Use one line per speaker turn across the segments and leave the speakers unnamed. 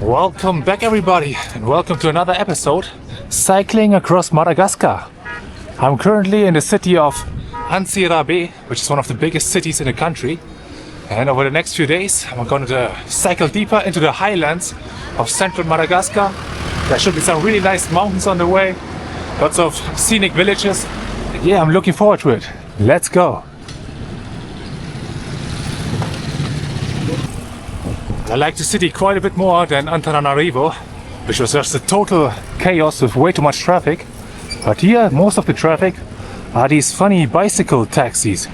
Welcome back everybody and welcome to another episode cycling across Madagascar. I'm currently in the city of Antsirabe, which is one of the biggest cities in the country, and over the next few days I'm going to cycle deeper into the highlands of central Madagascar. There should be some really nice mountains on the way, lots of scenic villages. Yeah, I'm looking forward to it. Let's go. I like the city quite a bit more than Antananarivo, which was just a total chaos with way too much traffic. But here, most of the traffic are these funny bicycle taxis.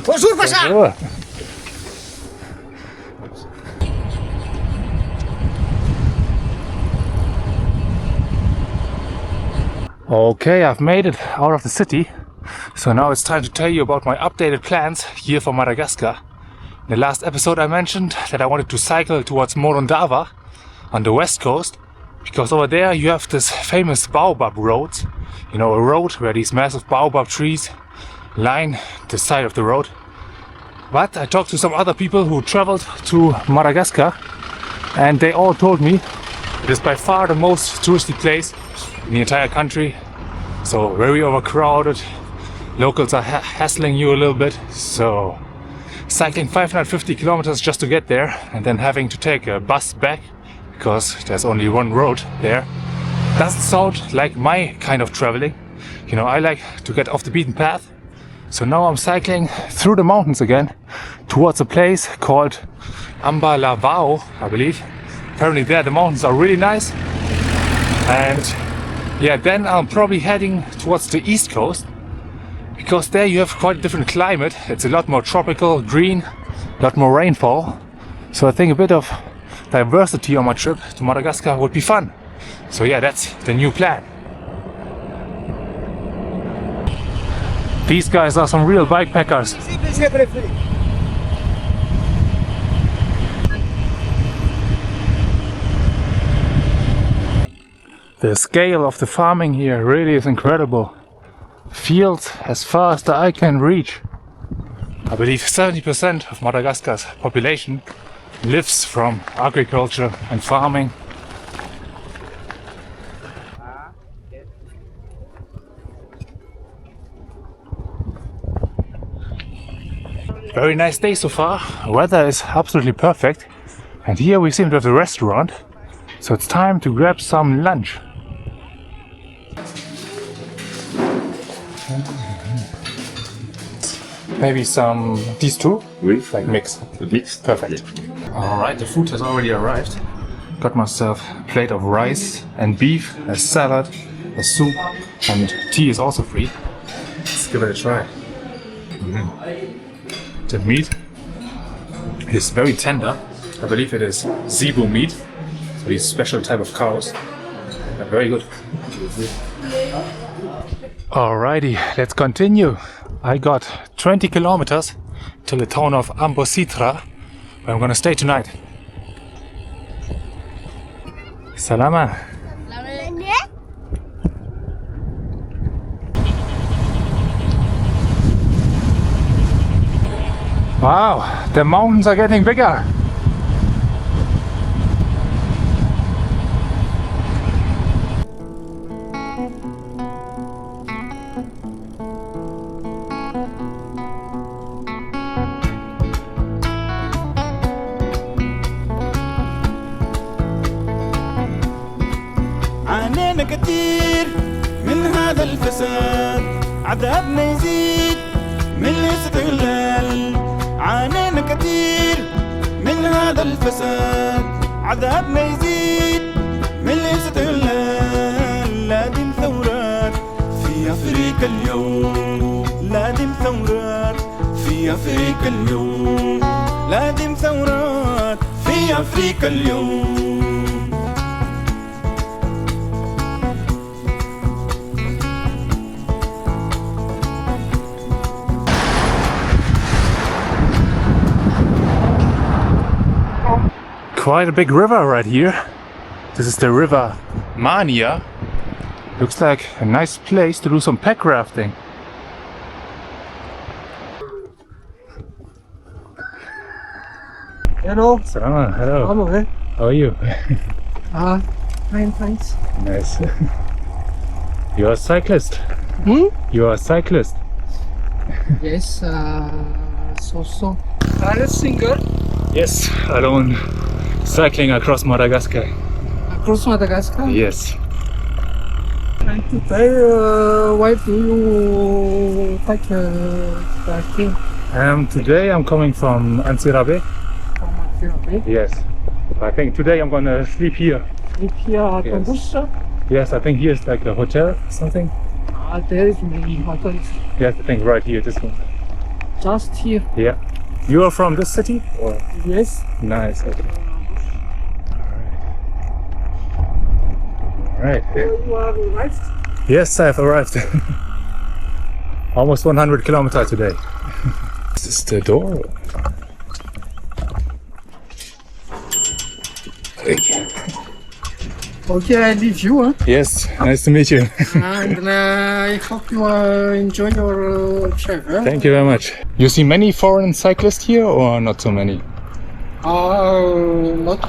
Bonjour, Pasha!
Bonjour. Okay, I've made it out of the city, so now it's time to tell you about my updated plans here for Madagascar. In the last episode I mentioned that I wanted to cycle towards Morondava on the west coast, because over there you have this famous baobab road, you know, a road where these massive baobab trees line the side of the road. But I talked to some other people who traveled to Madagascar and they all told me it is by far the most touristy place in the entire country, so very overcrowded, locals are hassling you a little bit, so cycling 550 kilometers just to get there and then having to take a bus back because there's only one road there doesn't sound like my kind of traveling. You know, I like to get off the beaten path, so now I'm cycling through the mountains again towards a place called Ambalavao, I believe. Apparently there the mountains are really nice, and yeah, then I'm probably heading towards the east coast, because there you have quite a different climate. It's a lot more tropical, green, a lot more rainfall. So I think a bit of diversity on my trip to Madagascar would be fun. So yeah, that's the new plan. These guys are some real bikepackers. The scale of the farming here really is incredible. Fields as far as the eye can reach. I believe 70% of Madagascar's population lives from agriculture and farming. Very nice day so far. Weather is absolutely perfect. And here we seem to have a restaurant. So it's time to grab some lunch. Maybe these two?
Oui.
Like mix.
Mix.
Perfect. Alright, the food has already arrived. Got myself a plate of rice and beef, a salad, a soup, and tea is also free. Let's give it a try. The meat is very tender. I believe it is zebu meat. So these special type of cows. They're very good. Alrighty, let's continue. I got 20 kilometers to the town of Ambositra, where I'm gonna stay tonight. Salama. Wow, the mountains are getting bigger.
عانينا كتير من هذا الفساد، عذابنا يزيد من الاستغلال. عانينا كتير من هذا الفساد، عذابنا يزيد من الاستغلال. لازم ثورات في أفريقيا اليوم، لازم ثورات في أفريقيا اليوم، لازم ثورات في أفريقيا اليوم.
quite a big river right here. This is the river Mania. Looks like a nice place to do some pack rafting.
Hello.
Salama, hello.
Hello.
How are you?
Fine, thanks.
Nice. You're a cyclist. You are a cyclist.
Yes, so. Are you single?
Yes, alone. Cycling across Madagascar.
Across Madagascar?
Yes.
And today, why do you take cycling
Today I'm coming from Antsirabe.
from Antsirabe?
Yes. I think today I'm gonna sleep here.
Sleep here at
Yes.
Ambositra?
Yes, I think here's like a hotel, something.
There is many hotels.
Yes, I think right here, this one.
Just here.
Yeah. You are from this city? Or?
Yes.
Nice, okay. Alright.
You are right.
Yes, I've arrived. Almost 100 kilometers today. Is this the door?
Okay, I leave you. Huh?
Yes, nice to meet you.
And I hope you enjoy your travel.
Thank you very much. You see many foreign cyclists here or not so many?
Not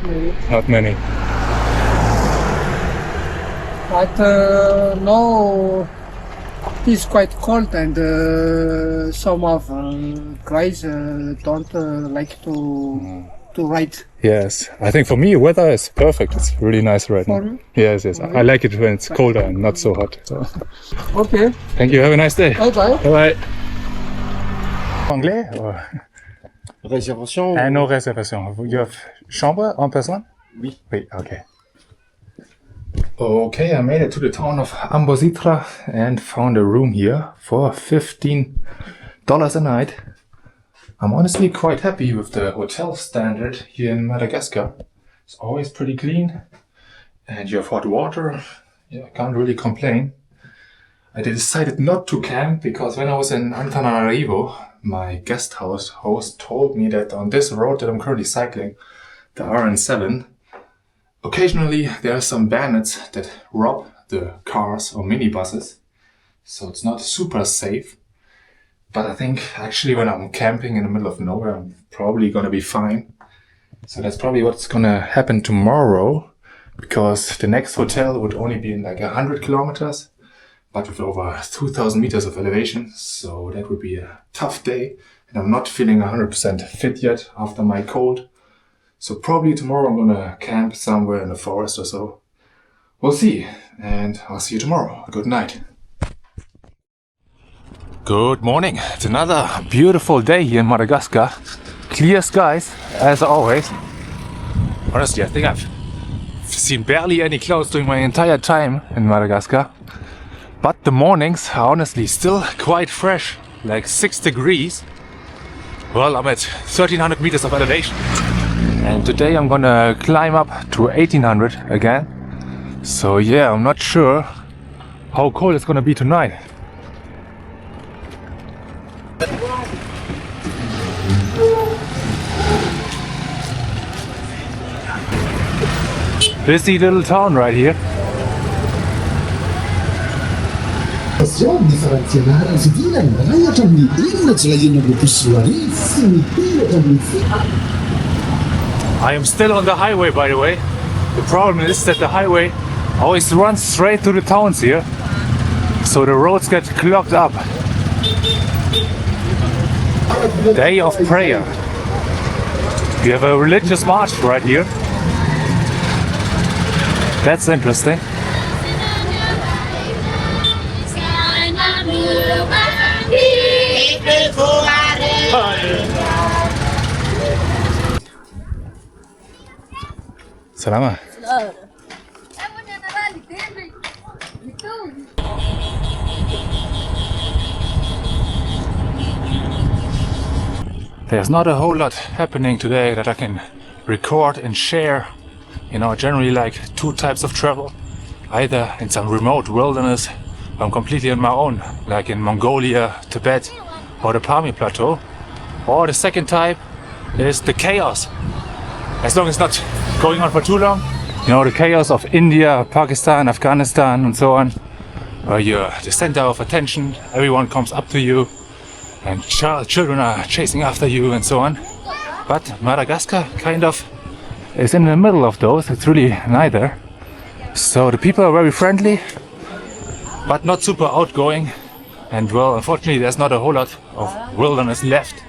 many.
Not many.
But no, it's quite cold and some of guys don't like to ride.
Yes, I think for me weather is perfect. It's really nice right
For
now.
you?
Yes, yes. I like it when it's colder and not so hot. So.
Okay,
Thank you. Have a nice day.
bye bye.
Bye bye. Anglais or?
Réservation
No réservation. You have chambre en personne?
Oui.
Wait, okay. Okay, I made it to the town of Ambositra and found a room here for $15 a night. I'm honestly quite happy with the hotel standard here in Madagascar. It's always pretty clean and you have hot water. Yeah, I can't really complain. I decided not to camp because when I was in Antsirabe, my guest house host told me that on this road that I'm currently cycling, the RN7, occasionally there are some bandits that rob the cars or minibuses, so it's not super safe. But I think actually when I'm camping in the middle of nowhere, I'm probably gonna be fine. So that's probably what's gonna happen tomorrow, because the next hotel would only be in like 100 kilometers, but with over 2,000 meters of elevation. So that would be a tough day, and I'm not feeling 100% fit yet after my cold. So probably tomorrow I'm gonna camp somewhere in the forest or so. We'll see, and I'll see you tomorrow. Good night. Good morning. It's another beautiful day here in Madagascar. Clear skies, as always. Honestly, I think I've seen barely any clouds during my entire time in Madagascar. But the mornings are honestly still quite fresh, like 6 degrees. Well, I'm at 1,300 meters of elevation. And today I'm gonna climb up to 1,800 again. So yeah, I'm not sure how cold it's gonna be tonight. Busy little town right here. I am still on the highway, by the way. The problem is that the highway always runs straight through the towns here, so the roads get clogged up. Day of prayer. We have a religious march right here. That's interesting. Salama. There's not a whole lot happening today that I can record and share. You know, generally like two types of travel. Either in some remote wilderness, where I'm completely on my own, like in Mongolia, Tibet, or the Pami Plateau. Or the second type is the chaos. as long as it's not going on for too long. You know, the chaos of India, Pakistan, Afghanistan and so on, where you're the center of attention, everyone comes up to you and children are chasing after you and so on. But Madagascar kind of is in the middle of those. It's really neither. So the people are very friendly, but not super outgoing. And well, unfortunately there's not a whole lot of wilderness left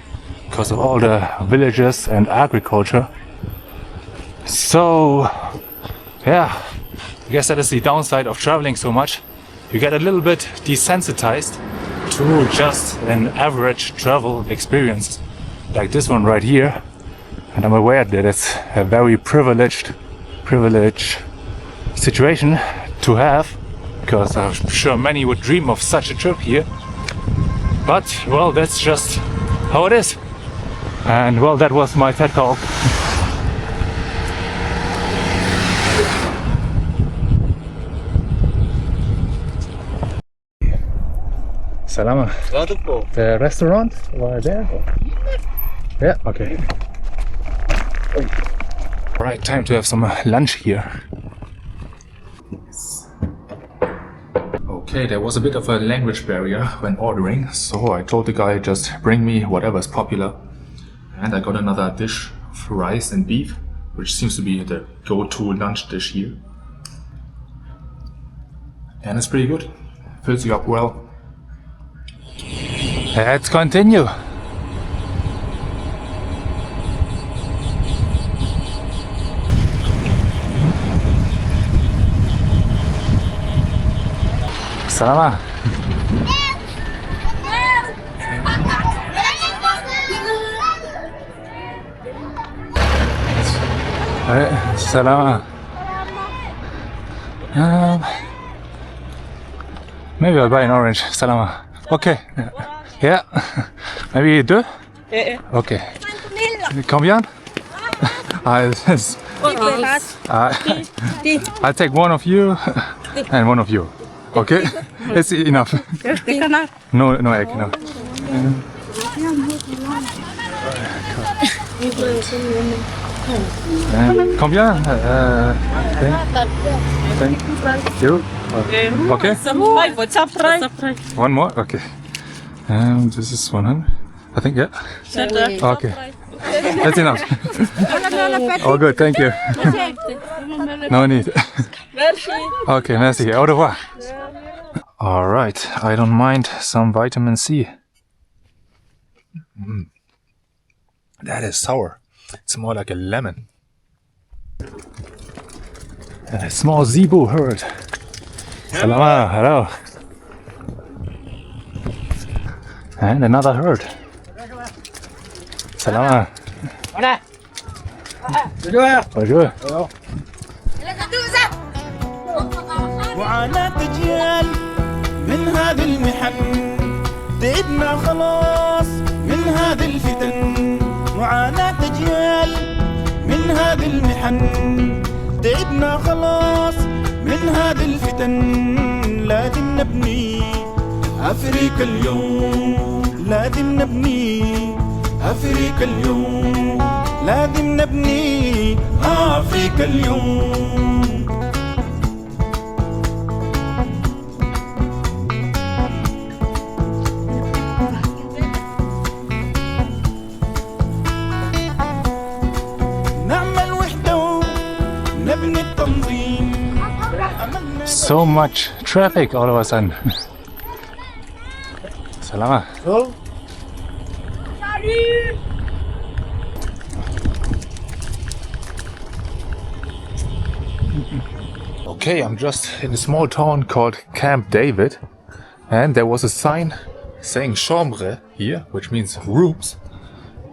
because of all the villages and agriculture. So yeah, I guess that is the downside of traveling so much. You get a little bit desensitized to just an average travel experience like this one right here. And I'm aware that it's a very privileged situation to have, because I'm sure many would dream of such a trip here. But well, that's just how it is. And well, that was my TED Talk. Salama. The restaurant over there? Yeah, okay. Right, time to have some lunch here. Okay, there was a bit of a language barrier when ordering, so I told the guy just bring me whatever's popular. And I got another dish of rice and beef, which seems to be the go-to lunch dish here. And it's pretty good. Fills you up well. Let's continue. Salama. Salama. Maybe I'll buy an orange. Salama. Okay. Yeah. Maybe deux? Okay. Combien? I'll take one of you and one of you. Okay? It's enough. No, no egg, no. Combien? Thank you. Okay? One more? Okay. This is 100. I think, yeah. Okay. That's enough. All good, thank you. No need. Okay, merci. Au revoir. Alright, I don't mind some vitamin C. That is sour. It's more like a lemon. A small zebu herd. Salama, hello. And another herd. Salama. Bonjour.
معاناة أجيال من هذه المحن تعبنا خلاص من هذه الفتن معاناة أجيال من هذه المحن تعبنا خلاص من هذه الفتن لازم نبني أفريقيا اليوم لازم نبني أفريقيا اليوم لازم نبني أفريقيا اليوم
So much traffic all of a sudden. Salama.
Oh.
Okay, I'm just in a small town called Camp David, and there was a sign saying chambre here, which means rooms,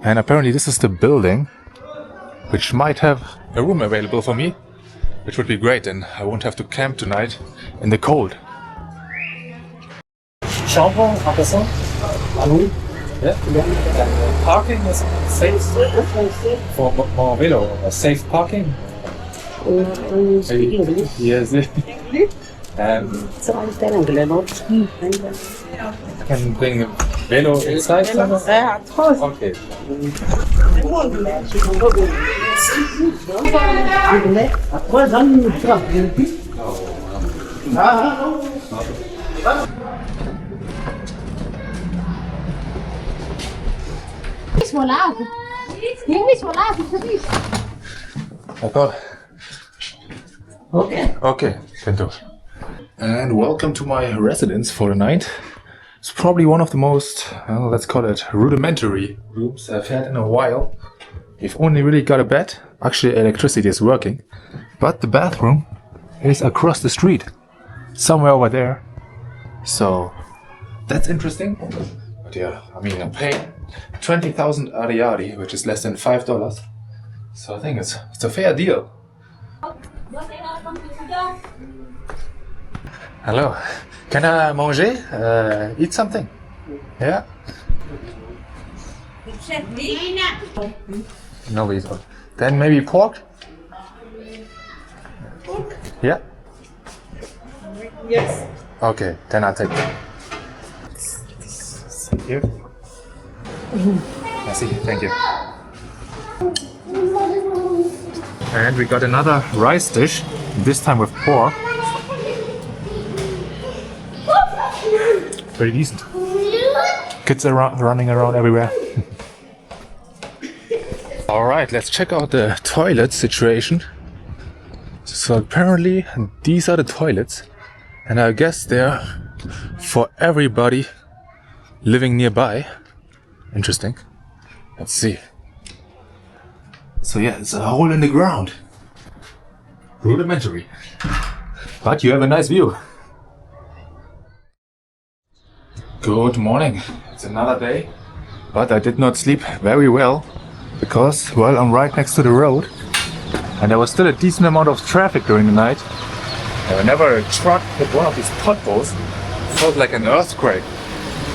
and apparently this is the building which might have a room available for me, which would be great, and I won't have to camp tonight in the cold.
Chambre, en passant? Ah oui? Yeah. Parking is safe for vélo. Safe parking? Yes. Can bring Velo inside? Okay.
D'accord. Okay, can do. And welcome to my residence for the night. It's probably one of the most, well, let's call it rudimentary rooms I've had in a while. We've only really got a bed. Actually, electricity is working. But the bathroom is across the street. Somewhere over there. So, that's interesting. But yeah, I mean, I'm paying 20,000 ariari, which is less than $5. So I think it's a fair deal. Hello. Can I manger? Eat something? Yeah? No beef. Then maybe pork? Yeah?
Yes.
Okay, then I'll take that. Thank you. Merci, thank you. And we got another rice dish, this time with pork. Very decent. Kids are running around everywhere. Alright, let's check out the toilet situation. So apparently these are the toilets, and I guess they're for everybody living nearby. Interesting. Let's see. So yeah, it's a hole in the ground. Rudimentary. But you have a nice view. Good morning. It's another day. But I did not sleep very well because, well, I'm right next to the road. And there was still a decent amount of traffic during the night. And whenever a truck hit one of these potholes, it felt like an earthquake.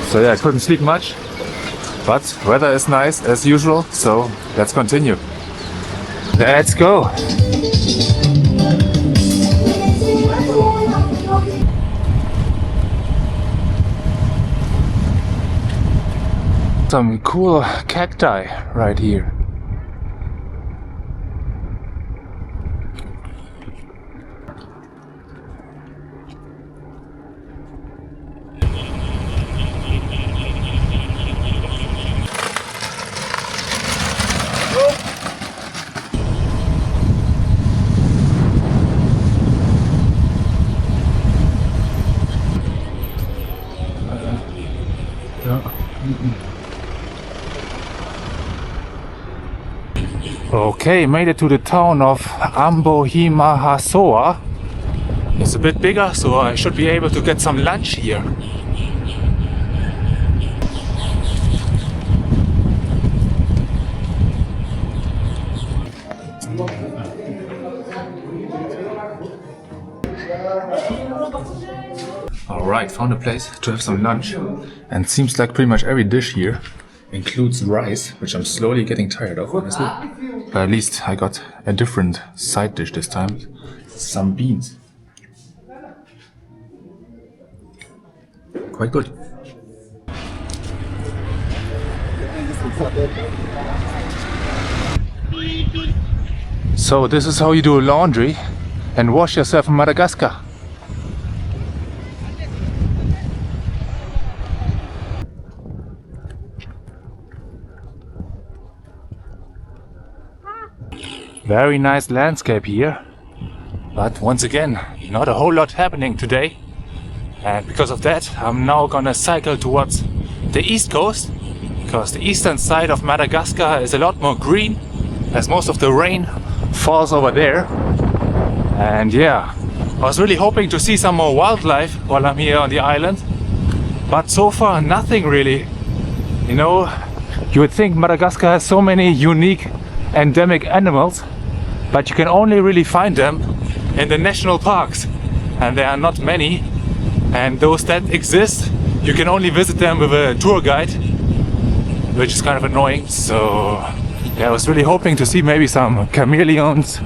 So yeah, I couldn't sleep much. But weather is nice as usual, so let's continue. Let's go! Some cool cacti right here. Okay, made it to the town of Ambositra. It's a bit bigger, so I should be able to get some lunch here. Alright, found a place to have some lunch, and seems like pretty much every dish here includes rice, which I'm slowly getting tired of, honestly. But at least I got a different side dish this time. Some beans. Quite good. So this is how you do laundry and wash yourself in Madagascar. Very nice landscape here, but once again, not a whole lot happening today. And because of that, I'm now gonna cycle towards the east coast, because the eastern side of Madagascar is a lot more green, as most of the rain falls over there. And yeah, I was really hoping to see some more wildlife while I'm here on the island, but so far nothing really. You know, you would think Madagascar has so many unique endemic animals, but you can only really find them in the national parks, and there are not many, and those that exist you can only visit them with a tour guide, which is kind of annoying. So yeah, I was really hoping to see maybe some chameleons,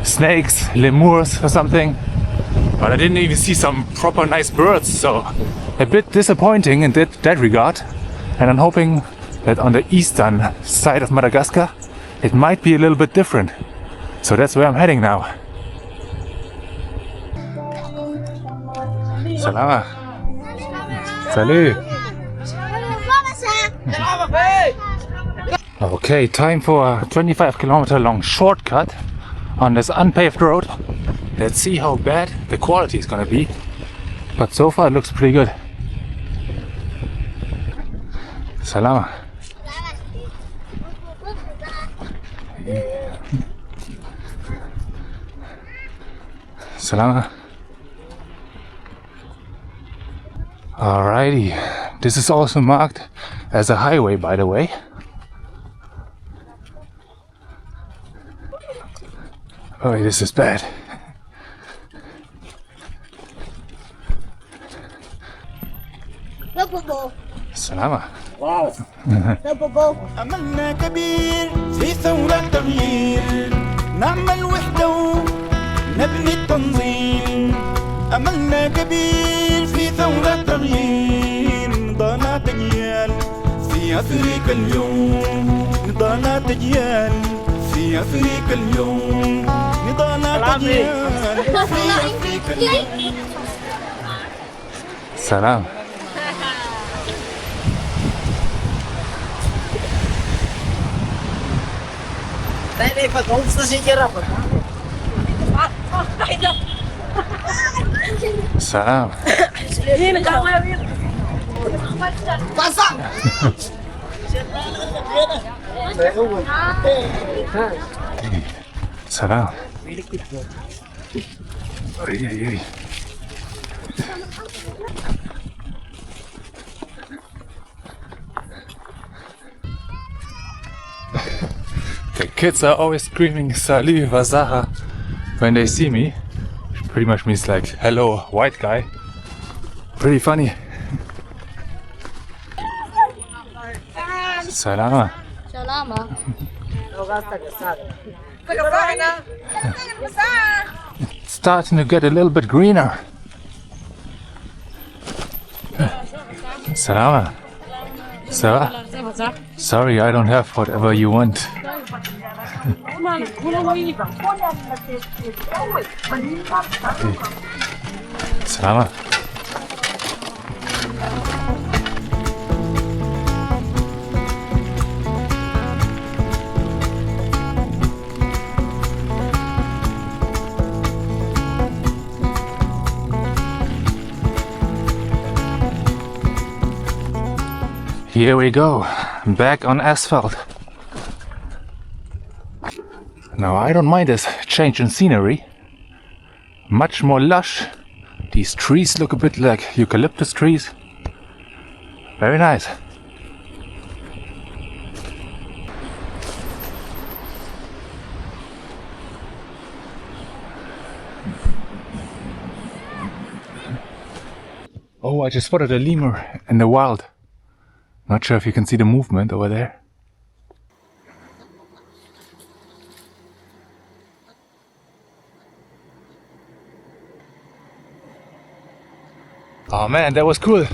snakes, lemurs or something, but I didn't even see some proper nice birds, so a bit disappointing in that regard. And I'm hoping that on the eastern side of Madagascar it might be a little bit different. So that's where I'm heading now. Salama. Salut. Okay, time for a 25-kilometer long shortcut on this unpaved road. Let's see how bad the quality is gonna be. But so far it looks pretty good. Salama. Salama. Alrighty, this is also marked as a highway, by the way. Oh, this is bad. Salama.
أملنا كبير في ثورة تغيير نعمل وحدة ونبني التنظيم أملنا كبير في ثورة تغيير نضالات أجيال في أفريقيا اليوم نضالات أجيال في أفريقيا اليوم نضالات أجيال في أفريقيا اليوم.
Salam. Salam. Salam. The kids are always screaming Salut Vazaha when they see me. Which pretty much means like hello white guy. Pretty funny. Salama.
Salama.
It's starting to get a little bit greener. Salama. Sarah? Sorry, I don't have whatever you want. Salama. Here we go, back on asphalt. Now I don't mind this change in scenery. Much more lush. These trees look a bit like eucalyptus trees. Very nice. Oh, I just spotted a lemur in the wild. Not sure if you can see the movement over there. Oh man, that was cool.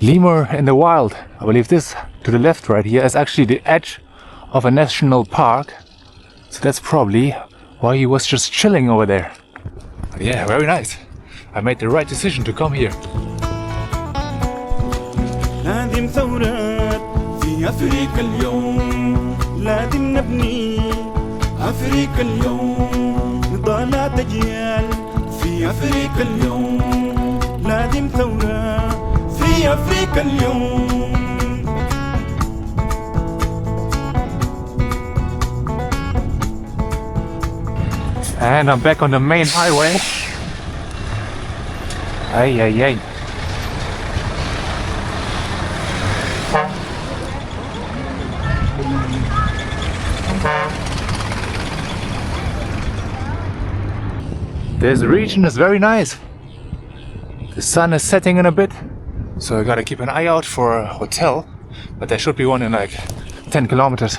Lemur in the wild. I believe this to the left right here is actually the edge of a national park. So that's probably why he was just chilling over there. But yeah, very nice. I made the right decision to come here.
لازم ثورات في أفريقيا اليوم لازم نبني أفريقيا اليوم نضالات أجيال في أفريقيا اليوم لازم ثورة في أفريقيا اليوم.
And I'm back on the main highway. Ay, ay, ay. This region is very nice. The sun is setting in a bit, so I gotta keep an eye out for a hotel, but there should be one in like 10 kilometers.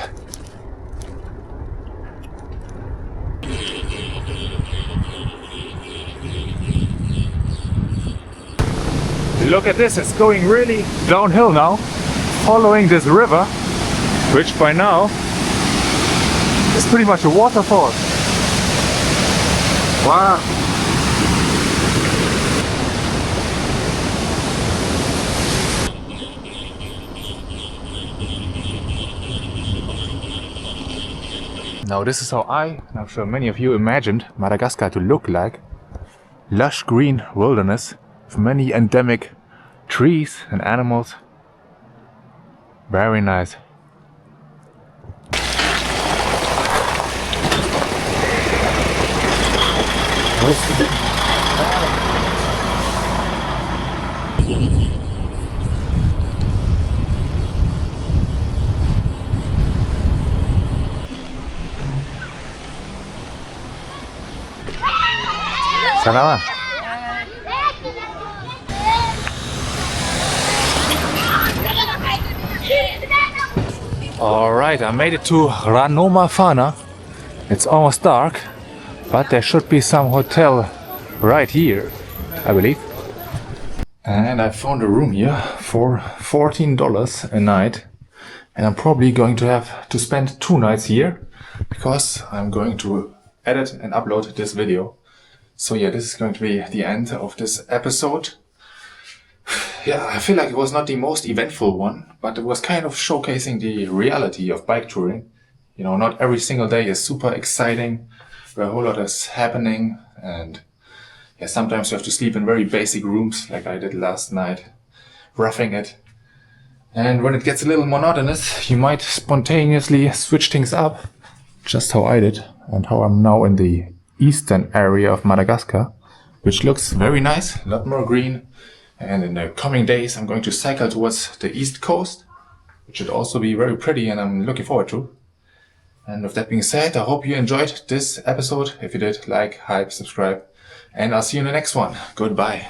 Look at this, it's going really downhill now. following this river, which by now is pretty much a waterfall. Wow. Now this is how and I'm sure many of you imagined Madagascar to look like. Lush green wilderness with many endemic trees and animals. Very nice. Salamat. Alright, I made it to Ranomafana. It's almost dark, but there should be some hotel right here, I believe. And I found a room here for $14 a night. And I'm probably going to have to spend 2 nights here because I'm going to edit and upload this video. So yeah, this is going to be the end of this episode. Yeah, I feel like it was not the most eventful one, but it was kind of showcasing the reality of bike touring. You know, not every single day is super exciting, where a whole lot is happening, and yeah, sometimes you have to sleep in very basic rooms, like I did last night, roughing it. And when it gets a little monotonous, you might spontaneously switch things up, just how I did, and how I'm now in the eastern area of Madagascar, which looks very nice, a lot more green. And in the coming days I'm going to cycle towards the east coast, which should also be very pretty and I'm looking forward to. And with that being said, I hope you enjoyed this episode. If you did, like, hype, subscribe, and I'll see you in the next one. Goodbye.